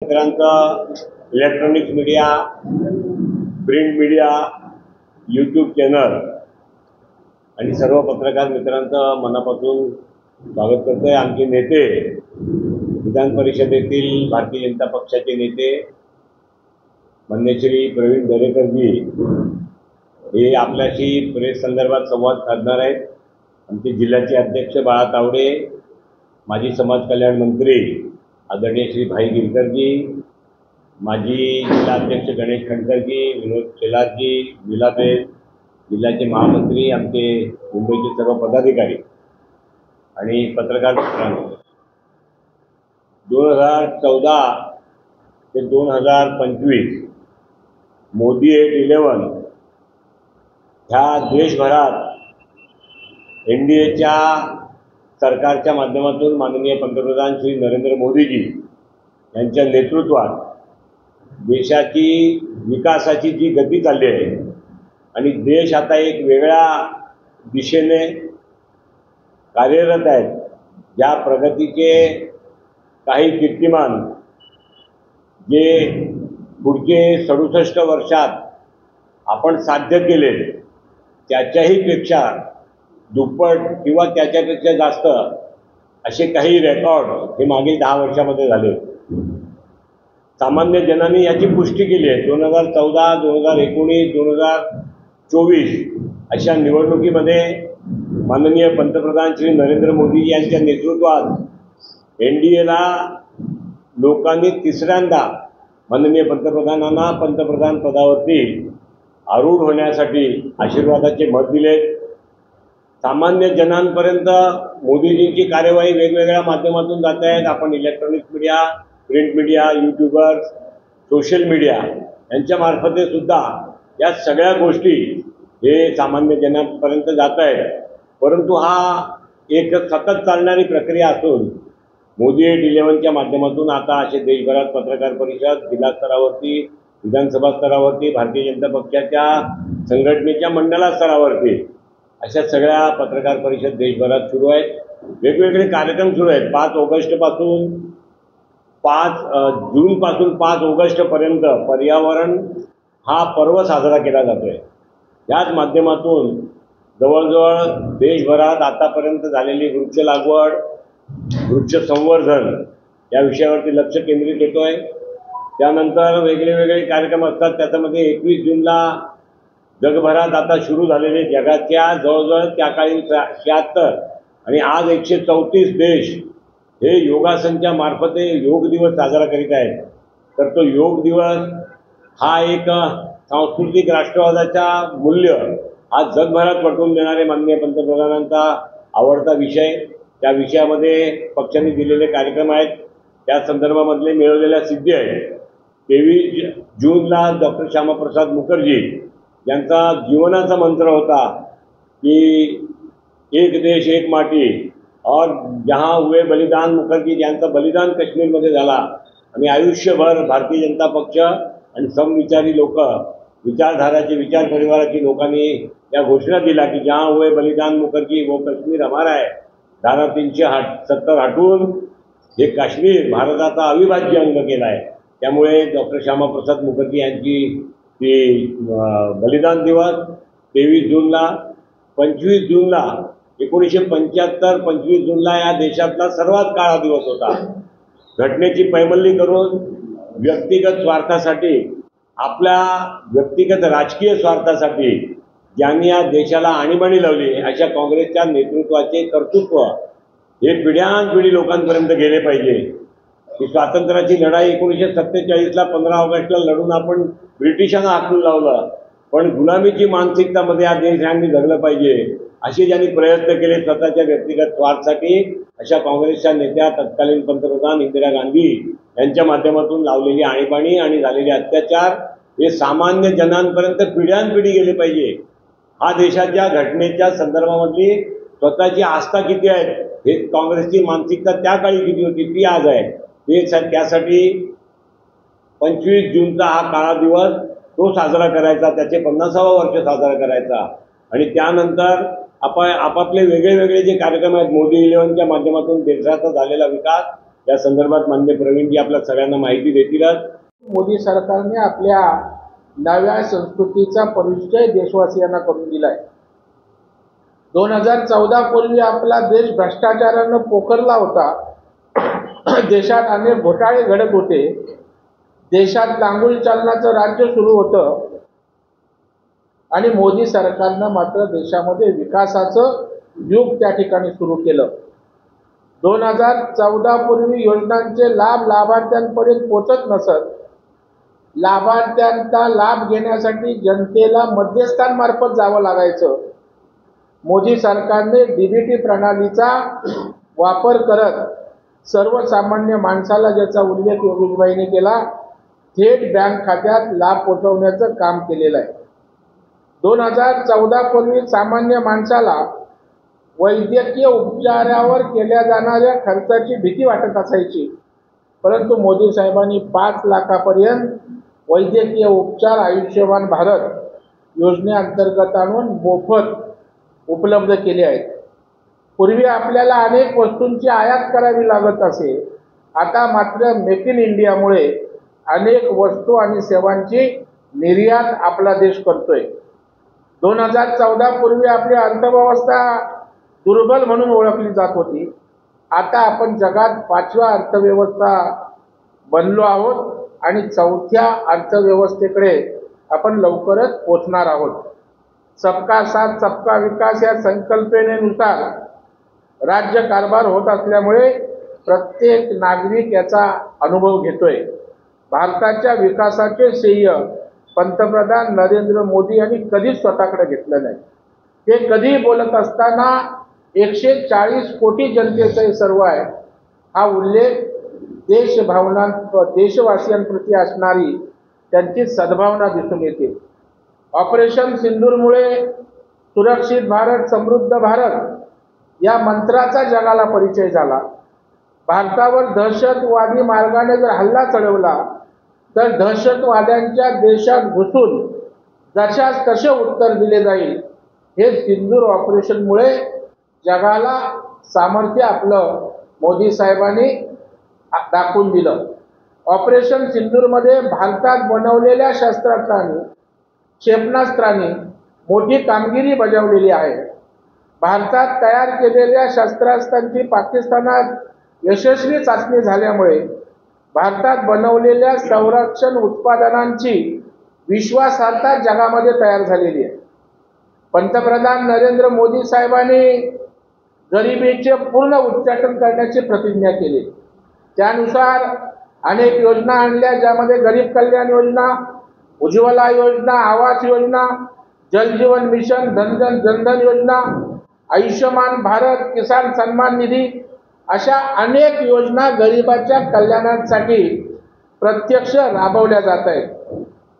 मित्रांचं electronics media, print media, YouTube channel आणि सर्व पत्रकार मित्रांचं मनापासून स्वागत करतोय। आमचे नेते, विधान परिषदेतील भारतीय जनता पक्षाचे नेते माननीय श्री प्रवीण दरेकरजी हे आपल्याशी प्रेस संदर्भात संवाद साधणार आहेत। आमचे जिल्ह्याचे अध्यक्ष बाळा तावडे, माजी समाज कल्याण मंत्री आदरणीय श्री भाई गिरकरजी, माजी जिल्हा अध्यक्ष गणेश खंडकरजी, विनोद शेलारजी, विलाबेन जिल्ह्याचे महामंत्री, आमचे मुंबईचे सर्व पदाधिकारी आणि पत्रकार मित्रांनो, 2014 ते 2025 मोदी 811 ह्या देशभरात NDAच्या सरकारच्या माध्यमातून माननीय पंतप्रधान श्री नरेंद्र मोदीजी यांच्या नेतृत्वात देशाची विकासाची जी गती चालली आहे आणि देश आता एक वेगळ्या दिशेने कार्यरत आहेत, ज्या प्रगतीचे काही कीर्तिमान जे पुढचे 67 वर्षात आपण साध्य केले त्याच्याही पेक्षा दुप्पट किंवा त्याच्यापेक्षा जास्त असे काही रेकॉर्ड हे मागील 10 वर्षामध्ये झाले। सामान्य जनांनी याची पुष्टी केली आहे। 2014, 2019, 2024 अशा निवडणुकीमध्ये माननीय पंतप्रधान श्री नरेंद्र मोदी यांच्या नेतृत्वात NDAला लोकांनी तिसऱ्यांदा माननीय पंतप्रधानांना पंतप्रधान पदावरती आरूढ होण्यासाठी आशीर्वादाचे मत दिले। सामान्य जनांपर्यंत मोदीजींची कार्यवाही वेगवेगळ्या माध्यमातून जात आहेत। आपण electronics media, print media, YouTubers, social media यांच्या मार्फत सुद्धा या सगळ्या गोष्टी हे सामान्य जनांपर्यंत जात आहेत। परंतु हा एक सतत चालणारी प्रक्रिया असून मोदी 811च्या माध्यमातून आता असे देशभरात पत्रकार परिषद, जिल्हा स्तरावरती, विधानसभा स्तरावरती, भारतीय जनता पक्षाच्या संघटनेच्या मंडला स्तरावरती अशा सगळ्या पत्रकार परिषद देशभरात सुरू आहेत। वेगवेगळे कार्यक्रम सुरू आहेत। 5 ऑगस्टपासून 5 जूनपासून 5 ऑगस्टपर्यंत पर्यावरण हा पर्व साजरा केला जातोय। याच माध्यमातून जवळजवळ देशभरात आतापर्यंत झालेली वृक्ष लागवड, वृक्ष संवर्धन या विषयावरती लक्ष केंद्रित होतोय। त्यानंतर वेगळे कार्यक्रम असतात। त्याच्यामध्ये 21 जूनला जगभरात आता सुरू झालेले जगाच्या जवळजवळ त्या काळी 76 आणि आज 134 देश हे योगासनच्या मार्फत योग दिवस साजरा करीत आहेत। तर तो योग दिवस हा एक सांस्कृतिक राष्ट्रवादाचा मूल्य आज जगभरात पटवून देणारे माननीय पंतप्रधानांचा आवडता विषय, त्या विषयामध्ये पक्षाने दिलेले कार्यक्रम आहेत, त्या संदर्भामधले मिळवलेल्या सिद्धी आहेत। 23 जूनला डॉक्टर श्यामाप्रसाद मुखर्जी यांचा जीवनाचा मंत्र होता कि एक देश एक माटी, और जहां हुए बलिदान, मुखर्जी यांचं बलिदान काश्मीरमध्ये झाला आणि आयुष्यभर भारतीय जनता पक्ष आणि समविचारी लोक, विचारधाराचे, विचार परिवाराची लोकांनी या घोषणा दिला की जहां हुए बलिदान मुखर्जी वो काश्मीर हमारा है। धारा 370 हटवून हे काश्मीर भारताचा अविभाज्य अंग केला आहे। त्यामुळे डॉक्टर श्यामाप्रसाद मुखर्जी यांची बलिदान दिवस 23 जूनला, 25 जूनला 1975 25 जूनला या देशातला सर्वात काळा दिवस होता। घटनेची पैमल्ली करून व्यक्तिगत स्वार्थासाठी, आपल्या व्यक्तिगत राजकीय स्वार्थासाठी ज्यांनी या देशाला आणीबाणी लावली अशा काँग्रेसच्या नेतृत्वाचे कर्तृत्व हे पिढ्यानपिढी लोकांपर्यंत गेले पाहिजे। ही स्वातंत्र्याची लढाई 1947ला 15 ऑगस्टला लढून आपण ब्रिटिशांना हाकलून लावलं, पण गुलामीची मानसिकतामध्ये या देशांनी जगलं पाहिजे असे ज्यांनी प्रयत्न केले स्वतःच्या व्यक्तिगत स्वार्थासाठी, अशा काँग्रेसच्या नेत्या तत्कालीन पंतप्रधान इंदिरा गांधी यांच्या माध्यमातून लावलेली आणीबाणी आणि झालेले अत्याचार हे सामान्य जनांपर्यंत पिढ्यानपिढी गेले पाहिजे। हा देशाच्या घटनेच्या संदर्भामधली स्वतःची आस्था किती आहे हे काँग्रेसची मानसिकता त्या काळी किती होती ती आज आहे। त्यासाठी 25 जूनचा हा काळा दिवस तो साजरा करायचा, त्याचे 50वे वर्ष साजरा करायचा आणि त्यानंतर आपापले वेगळे जे कार्यक्रम आहेत मोदी 11च्या माध्यमातून देशाचा झालेला विकास त्या संदर्भात माननीय प्रवीणजी आपल्या सगळ्यांना माहिती देतीलच। मोदी सरकारने आपल्या नव्या संस्कृतीचा परिचय देशवासियांना करून दिलाय। 2014 पूर्वी आपला देश भ्रष्टाचाराने पोखरला होता। देशात अनेक घोटाळे घडत होते। देशात लांगुल चालनाचं राज्य सुरू होतं आणि मोदी सरकारनं मात्र देशामध्ये विकासाचं युग त्या ठिकाणी सुरू केलं। 2014 पूर्वी योजनांचे लाभ लाभार्थ्यांपर्यंत पोहोचत नसत। लाभार्थ्यांचा लाभ घेण्यासाठी जनतेला मध्यस्थांमार्फत जावं लागायचं। मोदी सरकारने डीबीटी प्रणालीचा वापर करत सर्वसामान्य माणसाला, ज्याचा उल्लेख योगेशबाईंनी केला, थेट बँक खात्यात लाभ पोहोचवण्याचं काम केलेलं आहे। 2014 पूर्वी सामान्य माणसाला वैद्यकीय उपचारावर केल्या जाणाऱ्या खर्चाची भीती वाटत असायची, परंतु मोदी साहेबांनी 5 लाखापर्यंत वैद्यकीय उपचार आयुष्यमान भारत योजनेअंतर्गत आणून मोफत उपलब्ध केले आहेत। पूर्वी आपल्याला अनेक वस्तूंची आयात करावी लागत असे, आता मात्र मेक इन इंडियामुळे अनेक वस्तू आणि सेवांची निर्यात आपला देश करतोय। 2014 पूर्वी आपली अर्थव्यवस्था दुर्बल म्हणून ओळखली जात होती। आता आपण जगात 5व्या अर्थव्यवस्था बनलो आहोत आणि 4थ्या अर्थव्यवस्थेकडे आपण लवकरच पोहोचणार आहोत। सबका साथ सबका विकास या संकल्पनेनुसार राज्य कारभार होत असल्यामुळे प्रत्येक नागरिक याचा अनुभव घेतोय। भारताच्या विकासाचे श्रेय पंतप्रधान नरेंद्र मोदी यांनी कधीच स्वतःकडे घेतलं नाही। ते कधी बोलत असताना 140 कोटी जनतेचे सर्व आहे हा उल्लेख देशवासियांप्रती असणारी त्यांची सद्भावना दिसून येते। ऑपरेशन सिंदूरमुळे सुरक्षित भारत समृद्ध भारत या मंत्राचा जगाला परिचय झाला। भारतावर दहशतवादी मार्गाने जर हल्ला चढवला तर दहशतवाद्यांच्या देशात घुसून जशास तसे उत्तर दिले जाईल, हे सिंदूर ऑपरेशनमुळे जगाला सामर्थ्य आपलं मोदी साहेबांनी दाखवून दिलं। ऑपरेशन सिंदूरमध्ये भारतात बनवलेल्या शस्त्रास्त्रांनी, क्षेपणास्त्रांनी मोठी कामगिरी बजावलेली आहे। भारतात तयार केलेल्या शस्त्रास्त्रांची पाकिस्तानात यशस्वी चाचणी झाल्यामुळे भारतात बनवलेल्या संरक्षण उत्पादनांची विश्वासार्हता जगामध्ये तयार झालेली आहे। पंतप्रधान नरेंद्र मोदी साहेबांनी गरिबीचे पूर्ण उच्चाटन करण्याची प्रतिज्ञा केली। त्यानुसार अनेक योजना आणल्या, ज्यामध्ये गरीब कल्याण योजना, उज्ज्वला योजना, आवास योजना, जल जीवन मिशन, जनधन योजना, आयुष्यमान भारत, किसान सन्मान निधी अशा अनेक योजना गरिबाच्या कल्याणासाठी प्रत्यक्ष राबवल्या जात आहेत।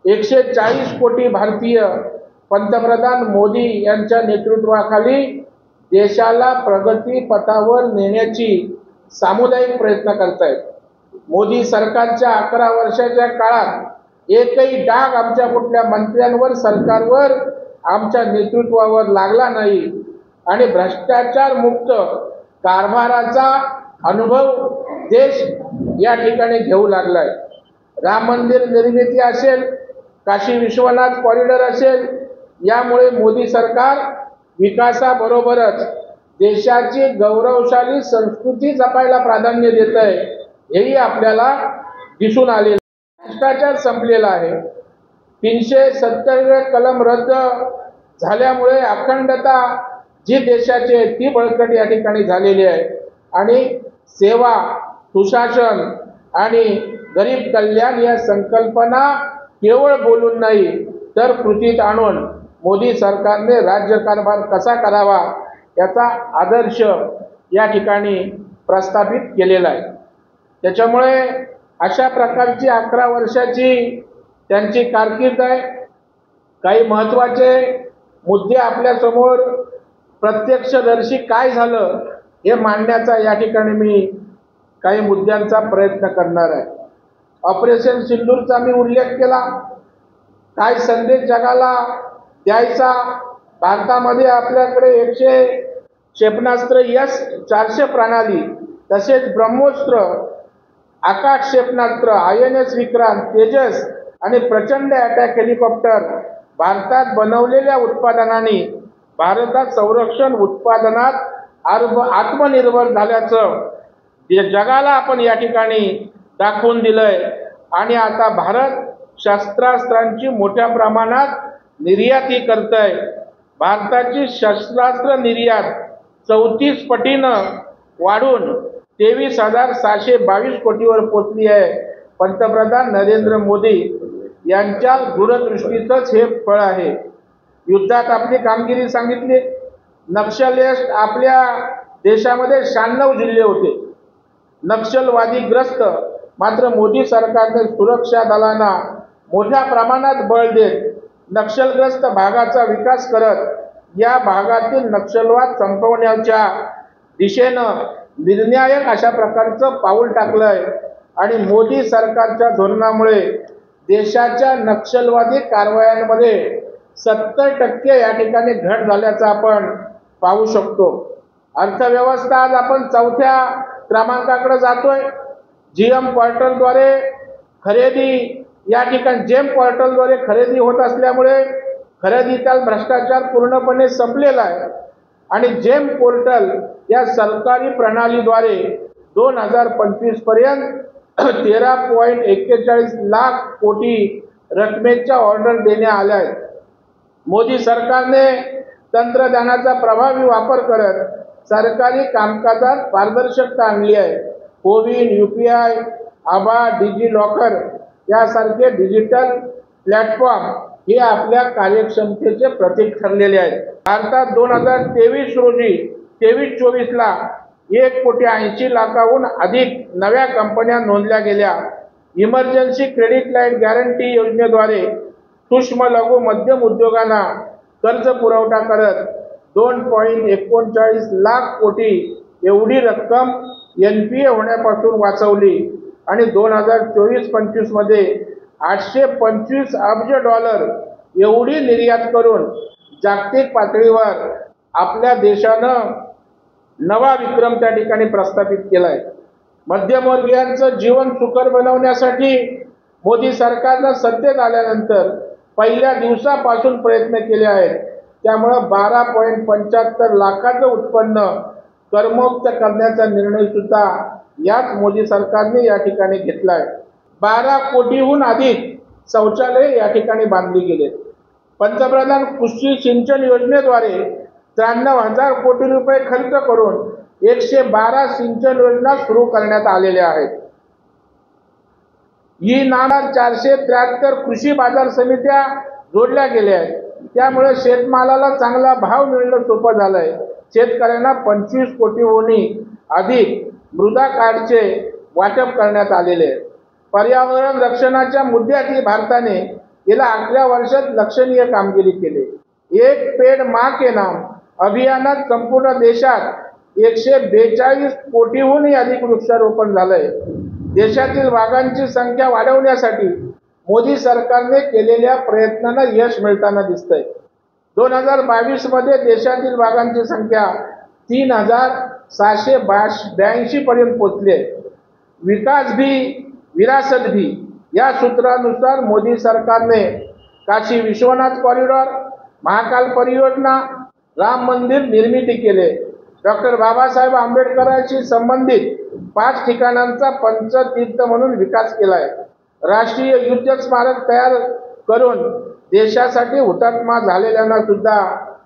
140 कोटी भारतीय पंतप्रधान मोदी यांच्या नेतृत्वाखाली देशाला प्रगती पथावर नेण्याची सामुदायिक प्रयत्न करत आहेत। मोदी सरकारच्या 11 वर्षाच्या काळात एकही डाग आमच्या कुठल्या मंत्र्यांवर, सरकारवर, आमच्या नेतृत्वावर लागला नाही आणि भ्रष्टाचार मुक्त कारभाराचा अनुभव देश या ठिकाणी घेऊ लागलाय। राम मंदिर निर्मिती असेल, काशी विश्वनाथ कॉरिडॉर असेल, यामुळे मोदी सरकार विकासाबरोबरच देशाची गौरवशाली संस्कृती जपायला प्राधान्य देत आहे, हेही आपल्याला दिसून आले। भ्रष्टाचार संपलेला आहे। 370 कलम रद्द झाल्यामुळे अखंडता जी देशाची आहे ती बळकट या ठिकाणी झालेली आहे आणि सेवा, सुशासन आणि गरीब कल्याण या संकल्पना केवळ बोलून नाही तर कृतीत आणून मोदी सरकारने राज्यकारभार कसा करावा याचा आदर्श या ठिकाणी प्रस्थापित केलेला आहे। त्याच्यामुळे अशा प्रकारची 11 वर्षाची त्यांची कारकीर्द आहे। काही महत्त्वाचे मुद्दे आपल्या समोर प्रत्यक्षदर्शी काय झालं हे मांडण्याचा या ठिकाणी मी काही मुद्द्यांचा प्रयत्न करणार आहे। ऑपरेशन सिंदूरचा मी उल्लेख केला। काय संदेश जगाला द्यायचा, भारतामध्ये आपल्याकडे 100 क्षेपणास्त्र S-400 प्रणाली तसेच ब्रह्मोस्त्र आकाश क्षेपणास्त्र, INS विक्रांत, तेजस आणि प्रचंड अटॅक हेलिकॉप्टर भारतात बनवलेल्या उत्पादनांनी भारतात संरक्षण उत्पादनात आत्मनिर्भर झाल्याचं जगाला आपण या ठिकाणी दाखवून दिलंय. आणि आता भारत शस्त्रास्त्रांची मोठ्या प्रमाणात निर्याती करतोय. भारताची शस्त्रास्त्र निर्यात 34 पटीनं वाढून 23,622 कोटीवर पोहोचली आहे. पंतप्रधान नरेंद्र मोदी यांच्या दूरदृष्टीचंच हे फळ आहे. युद्धात आपली कामगिरी सांगितली. नक्षलवाद आपल्या देशामध्ये 96 जिल्हे होते नक्षलवादीग्रस्त. मात्र मोदी सरकारने सुरक्षा दलांना मोठ्या प्रमाणात बळ देत नक्षलग्रस्त भागाचा विकास करत या भागातील नक्षलवाद संपवण्याच्या दिशेनं निर्णायक अशा प्रकारचं पाऊल टाकलंय. आणि मोदी सरकारच्या धोरणामुळे देशाच्या नक्षलवादी कारवायांमध्ये 70% या ठिकाणी घट झाल्याचं आपण पाहू शकतो. अर्थव्यवस्था आज आपण 4थ्या क्रमांकाकडे जातोय. GM पोर्टलद्वारे खरेदी या ठिकाणी जेम पोर्टलद्वारे खरेदी होत असल्यामुळे खरेदीतील भ्रष्टाचार पूर्णपणे संपलेला आहे. आणि जेम पोर्टल या सरकारी प्रणालीद्वारे 2025 पर्यंत 13.41 लाख कोटी रकमेच्या ऑर्डर देण्यात आल्या आहेत. मोदी सरकारने तंत्रज्ञानाचा प्रभावी वापर करत सरकारी कामकाजात पारदर्शकता आणली आहे. कोविन, UPI, आभा, डिजी लॉकर यासारखे डिजिटल प्लॅटफॉर्म हे आपल्या कार्यक्षमतेचे प्रतीक ठरलेले आहेत. भारतात 2023 रोजी 23-24ला 1,80,00,000हून अधिक नव्या कंपन्या नोंदल्या गेल्या. इमर्जन्सी क्रेडिट लाईन गॅरंटी योजनेद्वारे सूक्ष्म लघु मध्यम उद्योगांना कर्ज पुरवठा करत 2.39 लाख कोटी एवढी रक्कम NPA होण्यापासून वाचवली. आणि 2024-25 मध्ये $825 अब्ज एवढी निर्यात करून जागतिक पातळीवर आपल्या देशानं नवा विक्रम त्या ठिकाणी प्रस्थापित केलाय. मध्यमवर्गीयांचं जीवन सुकर बनवण्यासाठी मोदी सरकारनं सत्तेत आल्यानंतर पहिल्या दिवसापासून प्रयत्न केले आहेत. त्यामुळे 12.75 लाखाचं उत्पन्न करमुक्त करण्याचा निर्णय सुद्धा याच मोदी सरकारने या ठिकाणी घेतलाय. 12 कोटीहून अधिक शौचालय या ठिकाणी बांधली गेले. पंतप्रधान कृषी सिंचन योजनेद्वारे 93,000 कोटी रुपये खर्च करून 112 सिंचन योजना सुरू करण्यात आलेल्या आहेत. ही 473 कृषी बाजार समित्या जोडल्या गेल्या आहेत. त्यामुळे शेतमालाला चांगला भाव मिळणं सोपं झालंय. शेतकऱ्यांना 25 कोटीहून अधिक मृदा कार्डचे वाटप करण्यात आलेले आहे. पर्यावरण रक्षणाच्या मुद्द्यातही भारताने गेल्या 11 वर्षात लक्षणीय कामगिरी केली. एक पेड माँ के नाम अभियानात संपूर्ण देशात 142 कोटीहून अधिक वृक्षारोपण झालंय. देशातील वाघांची संख्या वाढवण्यासाठी मोदी सरकारने केलेल्या प्रयत्नांना यश मिळताना दिसतंय. 2022 मध्ये देशातील वाघांची संख्या 3,782 पर्यंत पोहोचली आहे. विकास भी विरासत भी या सूत्रानुसार मोदी सरकारने काशी विश्वनाथ कॉरिडॉर, महाकाल परियोजना, राम मंदिर निर्मिती केले. डॉक्टर बाबासाहेब आंबेडकरांशी संबंधित 5 ठिकाणांचा पंचतीर्थ म्हणून विकास केलाय. राष्ट्रीय युद्ध स्मारक तयार करून देशासाठी हुतात्मा झालेल्यांना सुद्धा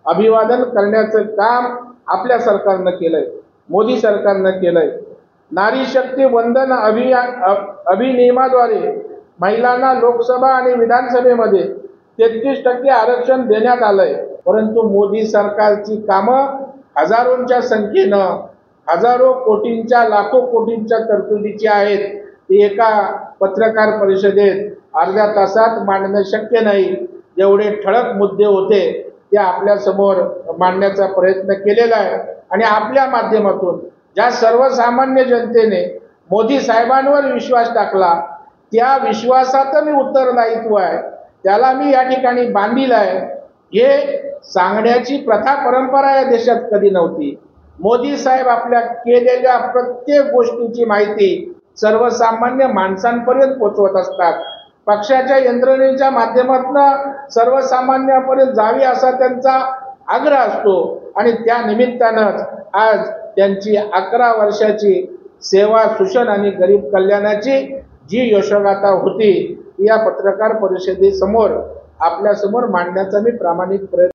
अभिवादन करण्याचं काम आपल्या सरकारनं केलंय, मोदी सरकारनं केलंय. नारी शक्ती वंदन अधिनियमाद्वारे महिलांना लोकसभा आणि विधानसभेमध्ये 33% आरक्षण देण्यात आलंय. परंतु मोदी सरकारची कामं हजारोंच्या संख्येनं, हजारो कोटींच्या, लाखो कोटींच्या तरतुदीची आहेत. ती एका पत्रकार परिषदेत अर्ध्या तासात मांडणं शक्य नाही. जेवढे ठळक मुद्दे होते ते आपल्या समोर मांडण्याचा प्रयत्न केलेला आहे. आणि आपल्या माध्यमातून ज्या सर्वसामान्य जनतेने मोदी साहेबांवर विश्वास टाकला, त्या विश्वासाचं मी उत्तरदायित्व आहे, त्याला मी या ठिकाणी बांधील आहे. हे सांगण्याची प्रथा परंपरा या देशात कधी नव्हती. मोदी साहेब आपल्या केलेल्या प्रत्येक गोष्टीची माहिती सर्वसामान्य माणसांपर्यंत पोहोचवत असतात. पक्षाच्या यंत्रणेच्या माध्यमातून सर्वसामान्यांपर्यंत जावी असा त्यांचा आग्रह असतो आणि त्या निमित्तानंच आज त्यांची 11 वर्षाची सेवा, सुशन आणि गरीब कल्याणाची जी यशोगाथा होती या पत्रकार परिषदेसमोर आपल्या समोर मांडण्याचा मी प्रामाणिक प्रयत्न